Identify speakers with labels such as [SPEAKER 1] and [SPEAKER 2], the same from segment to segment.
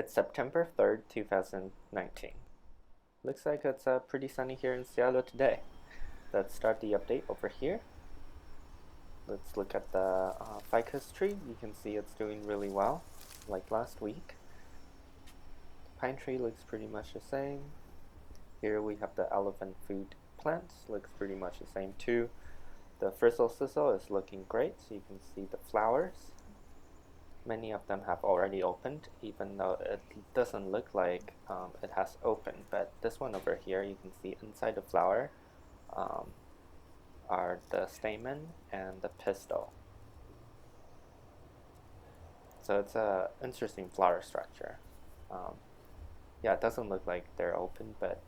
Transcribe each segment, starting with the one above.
[SPEAKER 1] It's September 3rd, 2019. Looks like it's pretty sunny here in Seattle today. Let's start the update over here. Let's look at the ficus tree. You can see it's doing really well, like last week. The pine tree looks pretty much the same. Here we have the elephant food plants, looks pretty much the same too. The frizzle sizzle is looking great, so you can see the flowers. Many of them have already opened, even though it doesn't look like it has opened. But this one over here, you can see inside the flower are the stamen and the pistil. So it's an interesting flower structure. Yeah, it doesn't look like they're open, but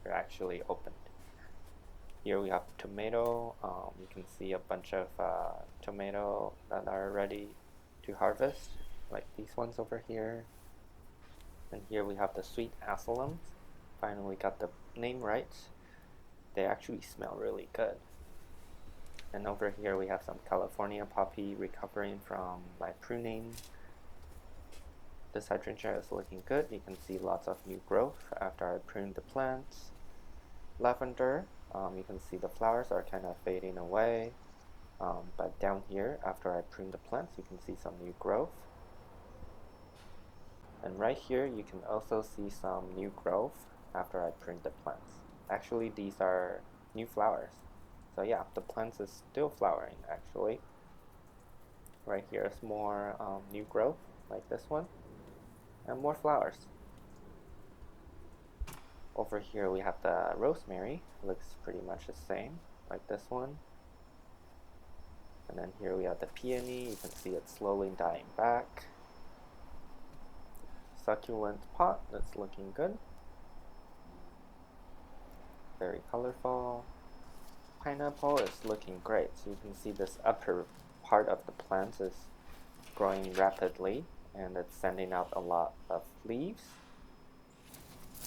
[SPEAKER 1] they're actually opened. Here we have tomato. You can see a bunch of tomato that are ready to harvest, like these ones over here. And here we have the sweet alyssums. Finally got the name right. They actually smell really good. And over here we have some California poppy recovering from my pruning. This hydrangea is looking good. You can see lots of new growth after I pruned the plants. Lavender, you can see the flowers are kind of fading away. But down here, after I prune the plants, you can see some new growth. And right here, you can also see some new growth after I prune the plants. Actually, these are new flowers. So yeah, the plants is still flowering actually. Right here is more new growth, like this one, and more flowers. Over here we have the rosemary, looks pretty much the same, like this one. And then here we have the peony, you can see it slowly dying back. Succulent pot, that's looking good. Very colorful. Pineapple is looking great, so you can see this upper part of the plant is growing rapidly and it's sending out a lot of leaves.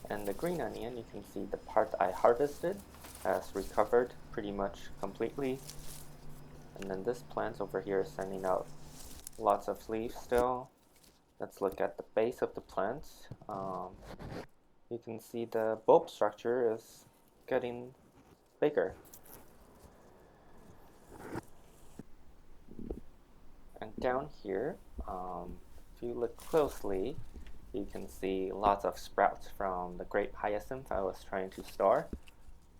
[SPEAKER 1] And the green onion, you can see the part I harvested has recovered pretty much completely. And then this plant over here is sending out lots of leaves still. Let's look at the base of the plant. You can see the bulb structure is getting bigger. And down here, if you look closely, you can see lots of sprouts from the grape hyacinth I was trying to store.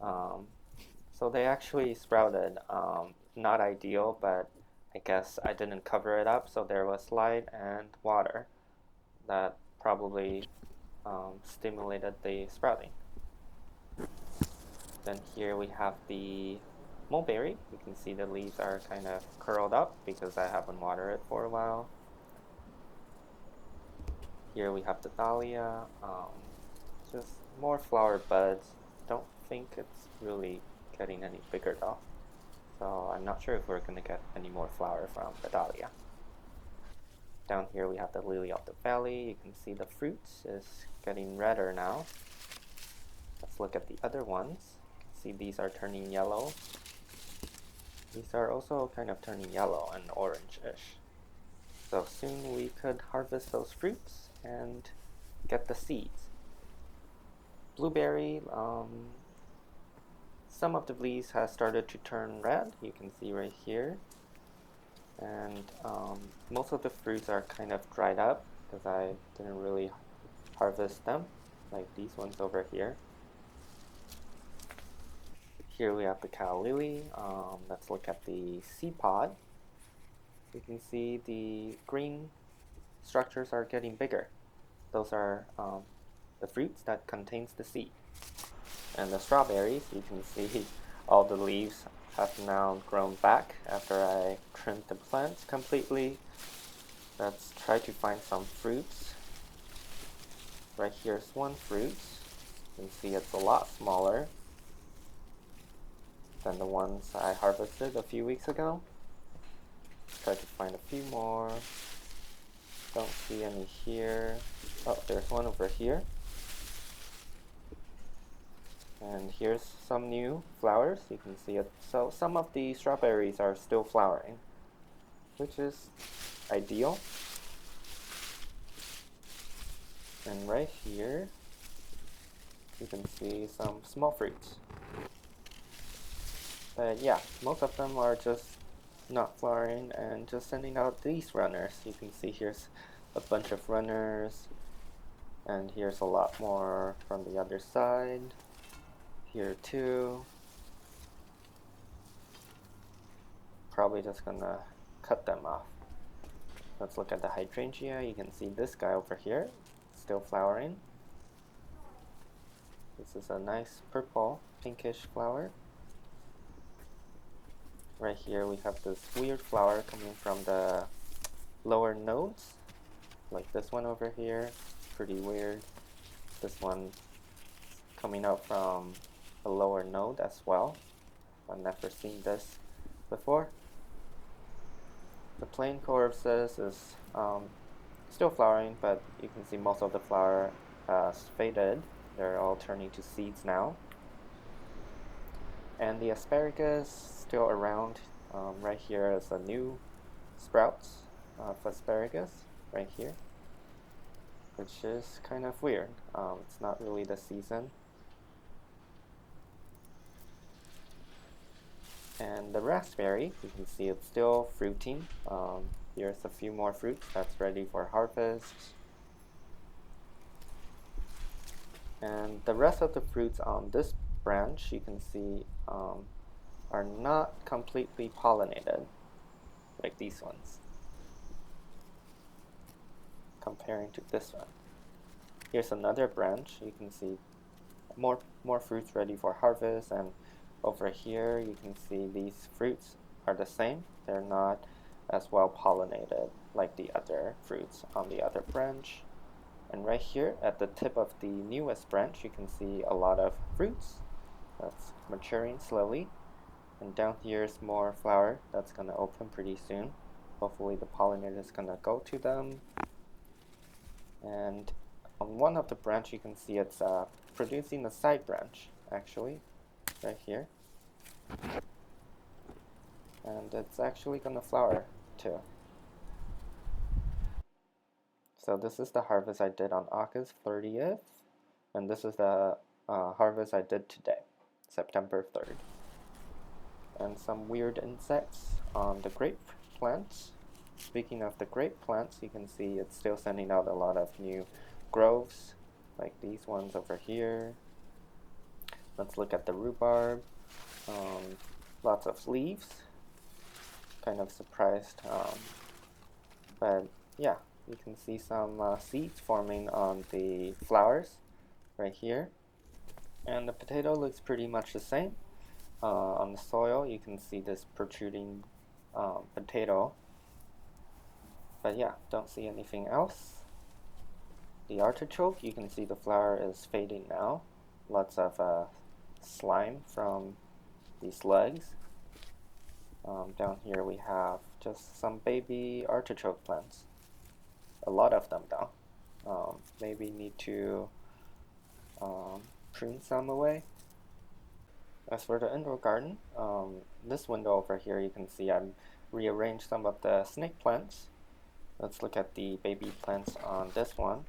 [SPEAKER 1] So they actually sprouted. Not ideal, but I guess I didn't cover it up, so there was light and water that probably stimulated the sprouting. Then here we have the mulberry. You can see the leaves are kind of curled up because I haven't watered it for a while. Here we have the dahlia, just more flower buds. Don't think it's really getting any bigger though. So I'm not sure if we're going to get any more flower from the dahlia. Down here we have the lily of the valley. You can see the fruits is getting redder now. Let's look at the other ones. See, these are turning yellow. These are also kind of turning yellow and orange-ish. So soon we could harvest those fruits and get the seeds. Blueberry, some of the leaves has started to turn red, you can see right here. And most of the fruits are kind of dried up because I didn't really harvest them, like these ones over here. Here we have the calla lily. Let's look at the seed pod. You can see the green structures are getting bigger. Those are the fruits that contains the seed. And the strawberries, you can see all the leaves have now grown back after I trimmed the plants completely. Let's try to find some fruits. Right here's one fruit. You can see it's a lot smaller than the ones I harvested a few weeks ago. Try to find a few more. Don't see any here. Oh, there's one over here. And here's some new flowers. You can see it. So some of the strawberries are still flowering, which is ideal. And right here, you can see some small fruits. But yeah, most of them are just not flowering and just sending out these runners. You can see here's a bunch of runners, and here's a lot more from the other side. Here too. Probably just gonna cut them off. Let's look at the hydrangea. You can see this guy over here, still flowering. This is a nice purple, pinkish flower. Right here we have this weird flower coming from the lower nodes, like this one over here, pretty weird. This one coming out from a lower node as well. I've never seen this before. The plain corpses is still flowering, but you can see most of the flower has faded. They're all turning to seeds now. And the asparagus still around. Right here is a new sprouts of asparagus right here, which is kind of weird. It's not really the season. And the raspberry, you can see it's still fruiting. Here's a few more fruits that's ready for harvest. And the rest of the fruits on this branch, you can see, are not completely pollinated, like these ones, comparing to this one. Here's another branch. You can see more fruits ready for harvest, and over here you can see these fruits are the same. They're not as well pollinated like the other fruits on the other branch. And right here at the tip of the newest branch, you can see a lot of fruits that's maturing slowly. And down here is more flower that's gonna open pretty soon. Hopefully the pollinator is gonna go to them. And on one of the branch, you can see it's producing a side branch, actually, right here. And it's actually gonna flower too. So this is the harvest I did on August 30th, and this is the harvest I did today, September 3rd. And some weird insects on the grape plants. Speaking of the grape plants, you can see it's still sending out a lot of new growths, like these ones over here. Let's look at the rhubarb. Lots of leaves. Kind of surprised, but yeah, you can see some seeds forming on the flowers right here. And the potato looks pretty much the same. On the soil, you can see this protruding potato. But yeah, don't see anything else. The artichoke, you can see the flower is fading now. Lots of slime from these legs. Down here we have just some baby artichoke plants. A lot of them though. Maybe need to prune some away. As for the indoor garden, this window over here, you can see I've rearranged some of the snake plants. Let's look at the baby plants on this one.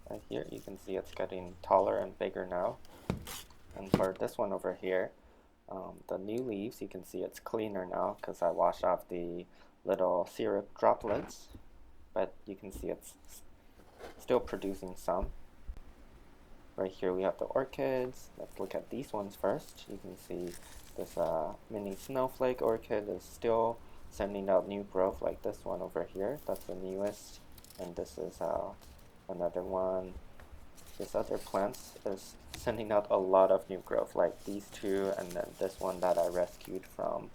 [SPEAKER 1] Right here, you can see it's getting taller and bigger now. And for this one over here, the new leaves, you can see it's cleaner now because I washed off the little syrup droplets. But you can see it's still producing some. Right here we have the orchids. Let's look at these ones first. You can see this mini snowflake orchid is still sending out new growth, like this one over here. That's the newest. And this is another one. This other plant is sending out a lot of new growth, like these two, and then this one that I rescued from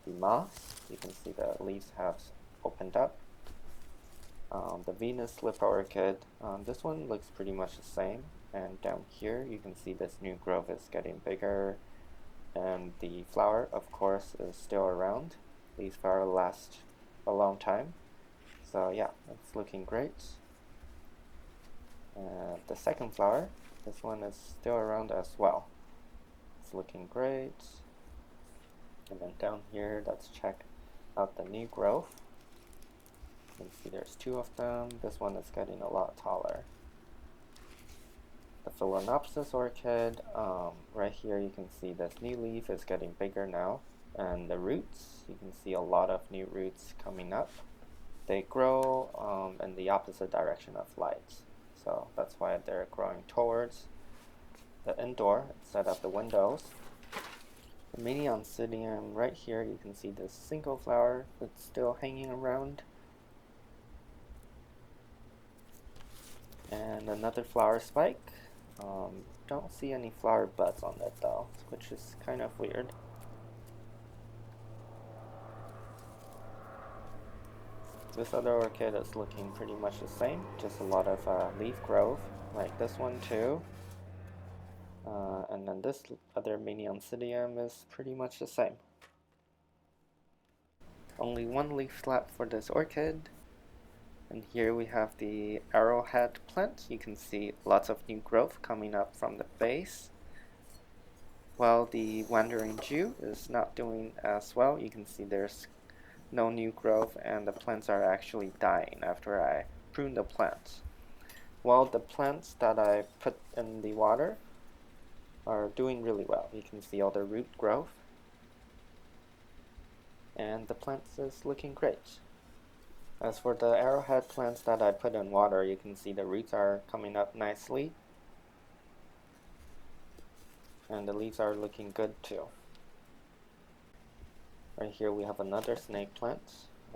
[SPEAKER 1] the moss. You can see the leaves have opened up. The Venus slipper orchid, this one looks pretty much the same. And down here you can see this new growth is getting bigger, and the flower, of course, is still around. These flowers last a long time, so yeah, it's looking great. And the second flower, this one is still around as well. It's looking great. And then down here, let's check out the new growth. You can see there's two of them. This one is getting a lot taller. Phalaenopsis orchid. Right here you can see this new leaf is getting bigger now, and the roots, you can see a lot of new roots coming up. They grow in the opposite direction of light, so that's why they're growing towards the indoor instead of the windows. The mini oncidium right here, you can see this single flower that's still hanging around. And another flower spike. Don't see any flower buds on it though, which is kind of weird. This other orchid is looking pretty much the same, just a lot of leaf growth, like this one too. And then this other mini oncidium is pretty much the same. Only one leaf left for this orchid. And here we have the arrowhead plant. You can see lots of new growth coming up from the base. While the wandering Jew is not doing as well, you can see there's no new growth and the plants are actually dying after I prune the plants. While the plants that I put in the water are doing really well. You can see all the root growth. And the plants is looking great. As for the arrowhead plants that I put in water, you can see the roots are coming up nicely. And the leaves are looking good too. Right here we have another snake plant.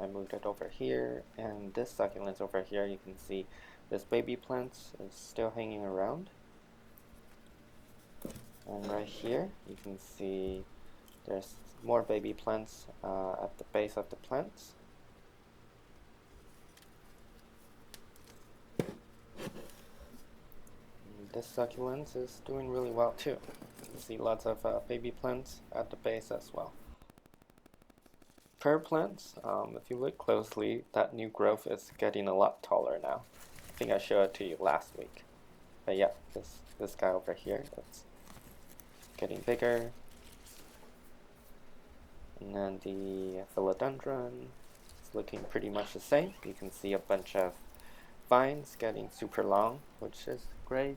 [SPEAKER 1] I moved it over here, and this succulent over here, you can see this baby plant is still hanging around. And right here you can see there's more baby plants at the base of the plants. This succulent is doing really well too. You can see lots of baby plants at the base as well. Pear plants, if you look closely, that new growth is getting a lot taller now. I think I showed it to you last week. But yeah, this guy over here, it's getting bigger. And then the philodendron is looking pretty much the same. You can see a bunch of vines getting super long, which is great.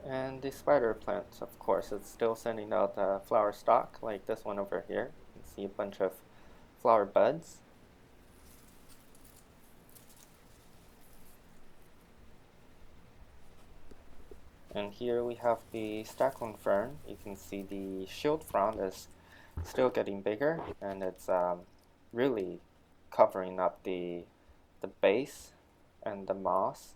[SPEAKER 1] And the spider plant, of course, it's still sending out a flower stalk like this one over here. You can see a bunch of flower buds. And here we have the staghorn fern. You can see the shield frond is still getting bigger, and it's really covering up the base and the moss.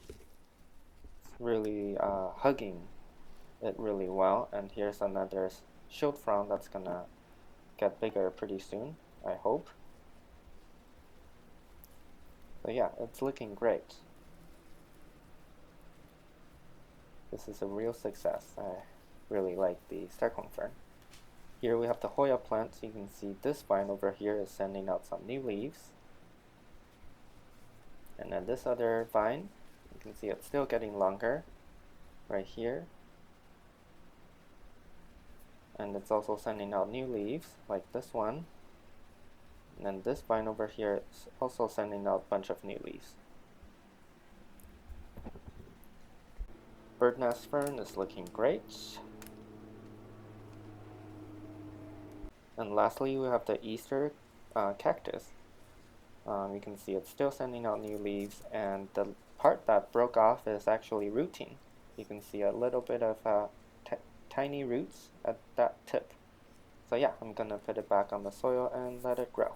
[SPEAKER 1] It's really hugging it really well. And here's another shield frond that's gonna get bigger pretty soon, I hope. So yeah, it's looking great. This is a real success. I really like the staghorn fern. Here we have the Hoya plant. You can see this vine over here is sending out some new leaves. And then this other vine, you can see it's still getting longer right here. And it's also sending out new leaves like this one. And then this vine over here is also sending out a bunch of new leaves. Bird nest fern is looking great. And lastly, we have the Easter cactus. You can see it's still sending out new leaves, and the part that broke off is actually rooting. You can see a little bit of tiny roots at that tip. So yeah, I'm gonna put it back on the soil and let it grow.